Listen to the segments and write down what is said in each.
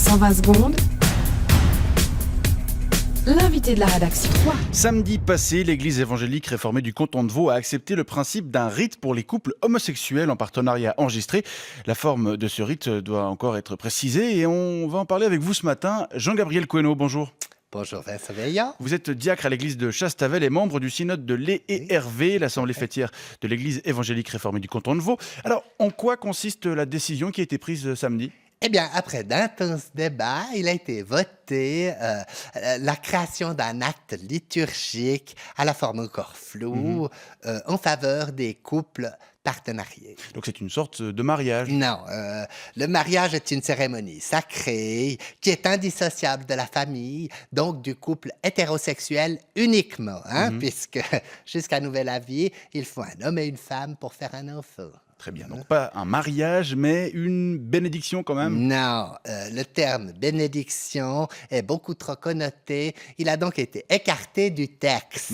120 secondes. L'invité de la rédaction. Samedi passé, l'église évangélique réformée du canton de Vaud a accepté le principe d'un rite pour les couples homosexuels en partenariat enregistré. La forme de ce rite doit encore être précisée et on va en parler avec vous ce matin. Jean-Gabriel Queneau, bonjour. Bonjour Vincent Veillant. Vous êtes diacre à l'église de Chastavel et membre du synode de l'EERV, l'assemblée fêtière de l'église évangélique réformée du canton de Vaud. Alors, en quoi consiste la décision qui a été prise samedi ? Eh bien, après d'intenses débats, il a été voté la création d'un acte liturgique à la forme encore floue en faveur des couples partenariés. Donc c'est une sorte de mariage. Non, le mariage est une cérémonie sacrée qui est indissociable de la famille, donc du couple hétérosexuel uniquement, puisque jusqu'à nouvel avis, il faut un homme et une femme pour faire un enfant. Très bien, donc pas un mariage, mais une bénédiction quand même. Non, le terme bénédiction est beaucoup trop connoté. Il a donc été écarté du texte.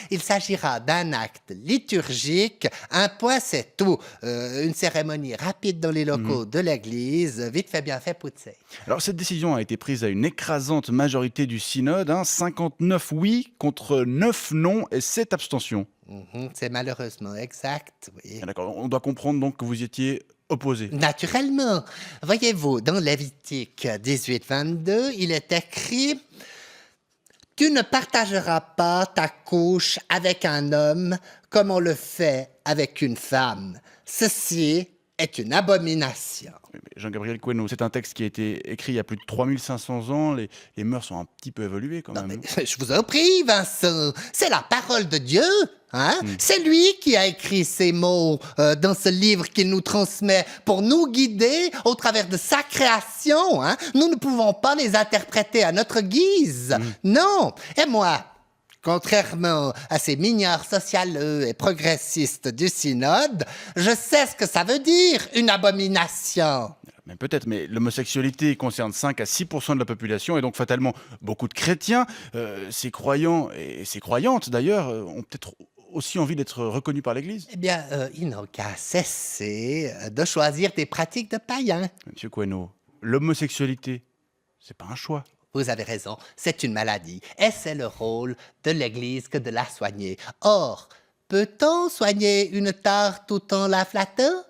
Il s'agira d'un acte liturgique, un point c'est tout. Une cérémonie rapide dans les locaux de l'église, vite fait, bien fait, poussé. Alors cette décision a été prise à une écrasante majorité du synode, 59 oui contre 9 non et 7 abstentions. C'est malheureusement exact, oui. Ah, d'accord, on doit comprendre donc que vous y étiez opposé. Naturellement. Voyez-vous, dans Lévitique 18-22, il est écrit « Tu ne partageras pas ta couche avec un homme comme on le fait avec une femme. Ceci est une abomination. » Jean-Gabriel Queneau, c'est un texte qui a été écrit il y a plus de 3500 ans. Les mœurs sont un petit peu évoluées quand même. Je vous en prie, Vincent. C'est la parole de Dieu. C'est lui qui a écrit ces mots dans ce livre qu'il nous transmet pour nous guider au travers de sa création. Nous ne pouvons pas les interpréter à notre guise. Non. Et moi, contrairement à ces mignards socialeux et progressistes du synode, je sais ce que ça veut dire, une abomination. Mais peut-être, mais l'homosexualité concerne 5 à 6% de la population et donc fatalement beaucoup de chrétiens. Ces croyants et ces croyantes d'ailleurs ont peut-être aussi envie d'être reconnus par l'Église. Eh bien, ils n'ont qu'à cesser de choisir des pratiques de païens. Monsieur Queneau, l'homosexualité, c'est pas un choix. Vous avez raison, c'est une maladie et c'est le rôle de l'Église que de la soigner. Or, peut-on soigner une tare tout en la flattant?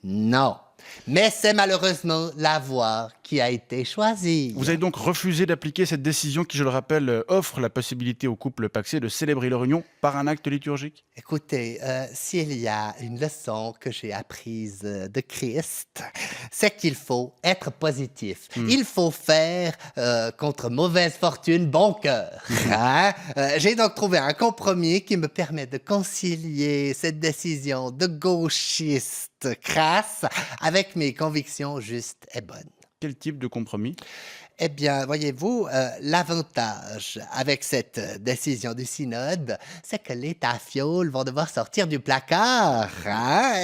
Non. Mais c'est malheureusement la voie qui a été choisie. Vous avez donc refusé d'appliquer cette décision qui, je le rappelle, offre la possibilité aux couples pacsés de célébrer leur union par un acte liturgique? Écoutez, s'il y a une leçon que j'ai apprise de Christ, c'est qu'il faut être positif. Il faut faire contre mauvaise fortune bon cœur. J'ai donc trouvé un compromis qui me permet de concilier cette décision de gauchiste crasse avec mes convictions justes et bonnes. Quel type de compromis? Eh bien, voyez-vous, l'avantage avec cette décision du synode, c'est que les tafioles vont devoir sortir du placard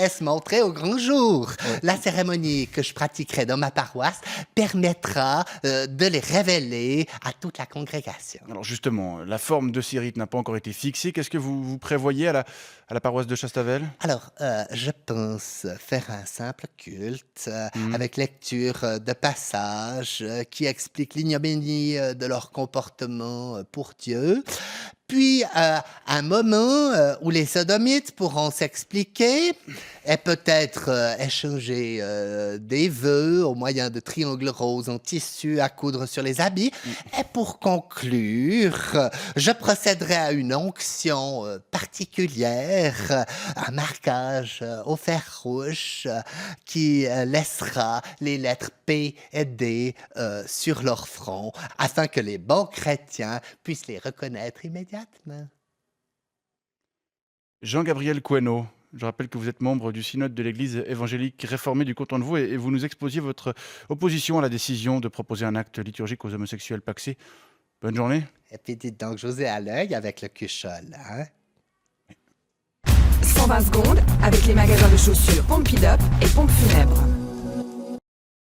et se montrer au grand jour. La cérémonie que je pratiquerai dans ma paroisse permettra de les révéler à toute la congrégation. Alors justement, la forme de ces rites n'a pas encore été fixée. Qu'est-ce que vous prévoyez à la paroisse de Chastavel? Alors, je pense faire un simple culte avec lecture de passages qui expliquent l'ignominie de leur comportement pour Dieu. Puis, un moment où les sodomites pourront s'expliquer et peut-être échanger des vœux au moyen de triangles roses en tissu à coudre sur les habits. Et pour conclure, je procéderai à une onction particulière, un marquage au fer rouge qui laissera les lettres P et D sur leur front afin que les bons chrétiens puissent les reconnaître immédiatement. Jean-Gabriel Queneau, je rappelle que vous êtes membre du synode de l'église évangélique réformée du canton de Vaud et vous nous exposiez votre opposition à la décision de proposer un acte liturgique aux homosexuels pacsés. Bonne journée. Et puis dites donc, José à l'œil avec le cuchol, 120 secondes avec les magasins de chaussures Pompidop et Pompe Funèbre.